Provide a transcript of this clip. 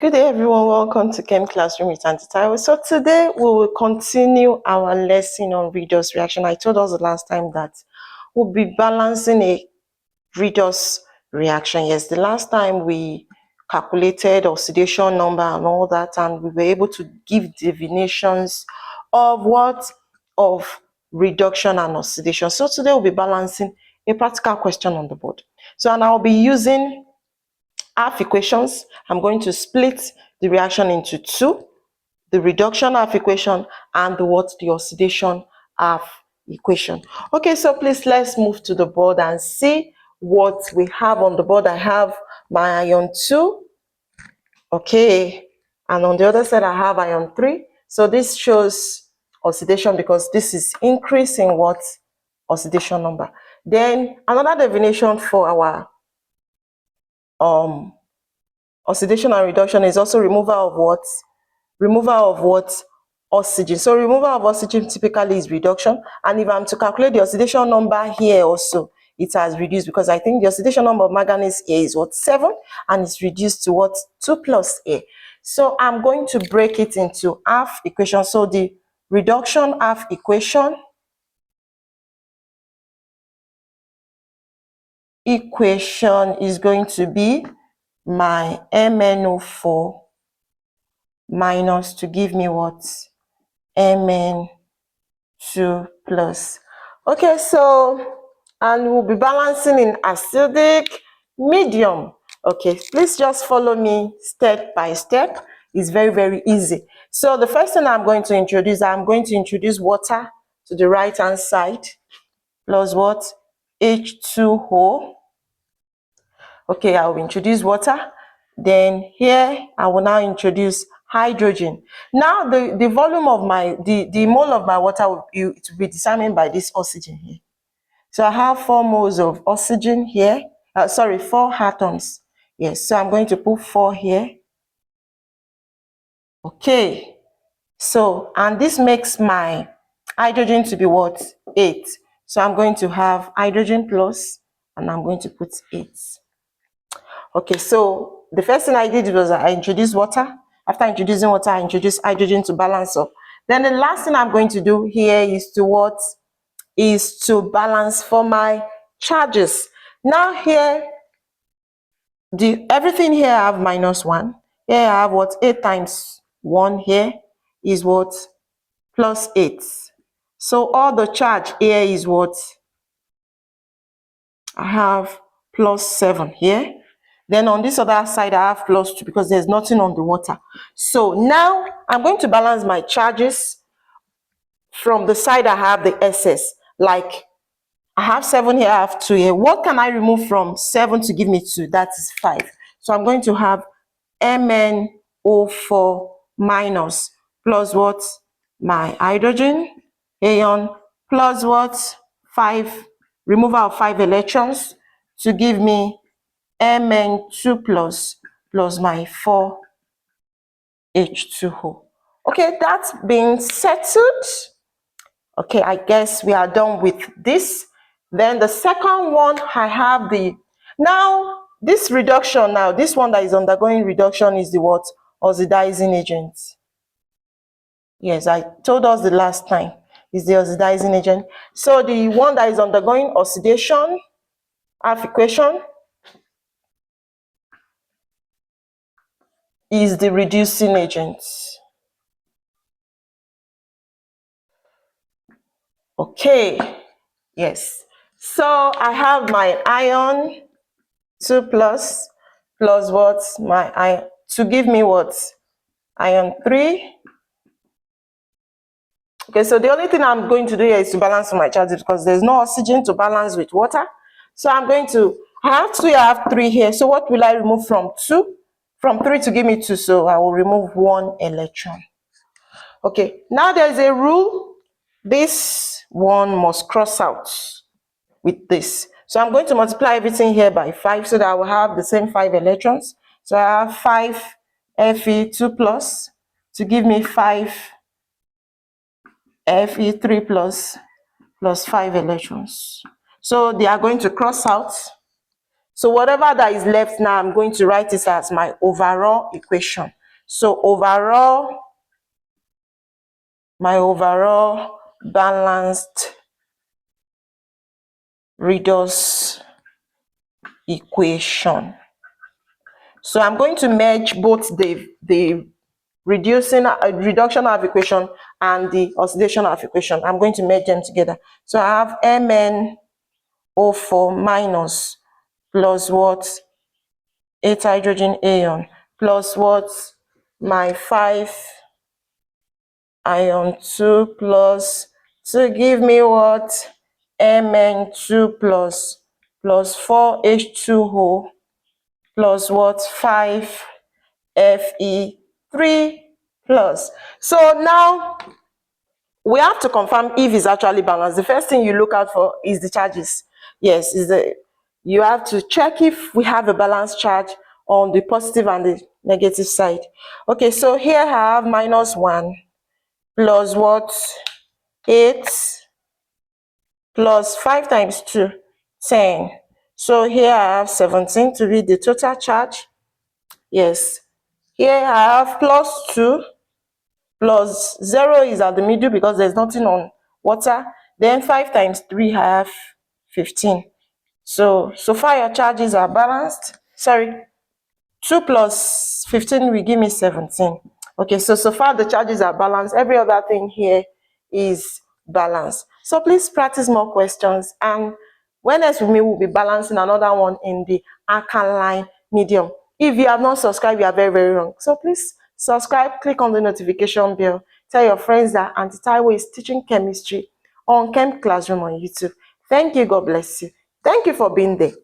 Good day, everyone. Welcome to Chem Classroom with Auntie Taiwo. So today we will continue our lesson on redox reaction. I told us the last time that we'll be balancing a redox reaction. Yes, the last time we calculated oxidation number and all that, and we were able to give definitions of what? Of reduction and oxidation. So today we'll be balancing a practical question on the board. So, and I'll be using half equations. I'm going to split the reaction into two, the reduction half equation and the oxidation half equation. Okay, so please let's move to the board and see what we have on the board. I have my ion 2, okay, and on the other side I have ion 3. So this shows oxidation because this is increasing what? Oxidation number. Then another definition for our oxidation and reduction is also removal of what? Removal of what? Oxygen. So removal of oxygen typically is reduction. And if I'm to calculate the oxidation number here also, it has reduced because I think the oxidation number of manganese here is what? 7, and it's reduced to what? 2 plus A. So I'm going to break it into half equation. So the reduction half equation is going to be my MnO4 minus to give me what? Mn2 plus. Okay, so, and we'll be balancing in acidic medium. Okay, please just follow me step by step. It's very, very easy. So the first thing I'm going to introduce water to the right hand side plus what? H2O. Okay, I will introduce water. Then here I will now introduce hydrogen. Now the volume of my the mole of my water will be determined by this oxygen here. So I have 4 moles of oxygen here. 4 atoms. Yes, so I'm going to put 4 here. Okay. So, and this makes my hydrogen to be what? 8. So I'm going to have hydrogen plus, and I'm going to put 8. Okay, so the first thing I did was I introduced water. After introducing water, I introduced hydrogen to balance up. Then the last thing I'm going to do here is to what? Is to balance for my charges. Now here, everything here I have -1. Here I have what? 8 times 1 here is what? Plus 8. So all the charge here is what? I have plus 7 here. Then on this other side, I have plus 2 because there's nothing on the water. So now I'm going to balance my charges. From the side, I have the excess. Like I have 7 here, I have 2 here. What can I remove from 7 to give me 2? That is 5. So I'm going to have MnO4 minus plus what? My hydrogen ion plus what? 5, removal of 5 electrons to give me Mn2 plus my 4H2O. Okay, that's been settled. Okay, I guess we are done with this. Then the second one, I have now this reduction now, this one that is undergoing reduction is the what? Oxidizing agent. Yes, I told us the last time is the oxidizing agent. So the one that is undergoing oxidation, half equation, is the reducing agent. Okay, yes. So I have my ion 2 plus what? My ion to give me what? Ion 3. Okay, so the only thing I'm going to do here is to balance my charges because there's no oxygen to balance with water. So I have 2, I have 3 here. So what will I remove from 2? From 3 to give me 2, so I will remove 1 electron. Okay, now there's a rule. This one must cross out with this. So I'm going to multiply everything here by 5 so that I will have the same 5 electrons. So I have 5 Fe2 plus to give me 5 Fe3 plus 5 electrons. So they are going to cross out. So whatever that is left now, I'm going to write it as my overall equation. So my overall balanced redox equation. So I'm going to merge both the reduction of equation and the oxidation of equation. I'm going to merge them together. So I have MnO4 minus plus what? 8 hydrogen ion plus what? My 5 ion 2 plus to give me what? Mn2 plus 4H2O plus what? 5 Fe3 plus. So now we have to confirm if it's actually balanced. The first thing you look out for is the charges. Yes, you have to check if we have a balanced charge on the positive and the negative side. Okay, so here I have -1 plus what? 8 plus 5 times 2, 10. So here I have 17 to be the total charge. Yes. Here I have +2 plus 0 is at the middle because there's nothing on water. Then 5 times 3 I have 15. So far your charges are balanced. Sorry, 2 plus 15 will give me 17. Okay, so far the charges are balanced. Every other thing here is balanced. So please practice more questions, and when else with me, we'll be balancing another one in the alkaline medium. If you have not subscribed, you are very, very wrong. So please subscribe, click on the notification bell, tell your friends that Auntie Taiwo is teaching chemistry on Chem Classroom on YouTube. Thank you, God bless you. Thank you for being there.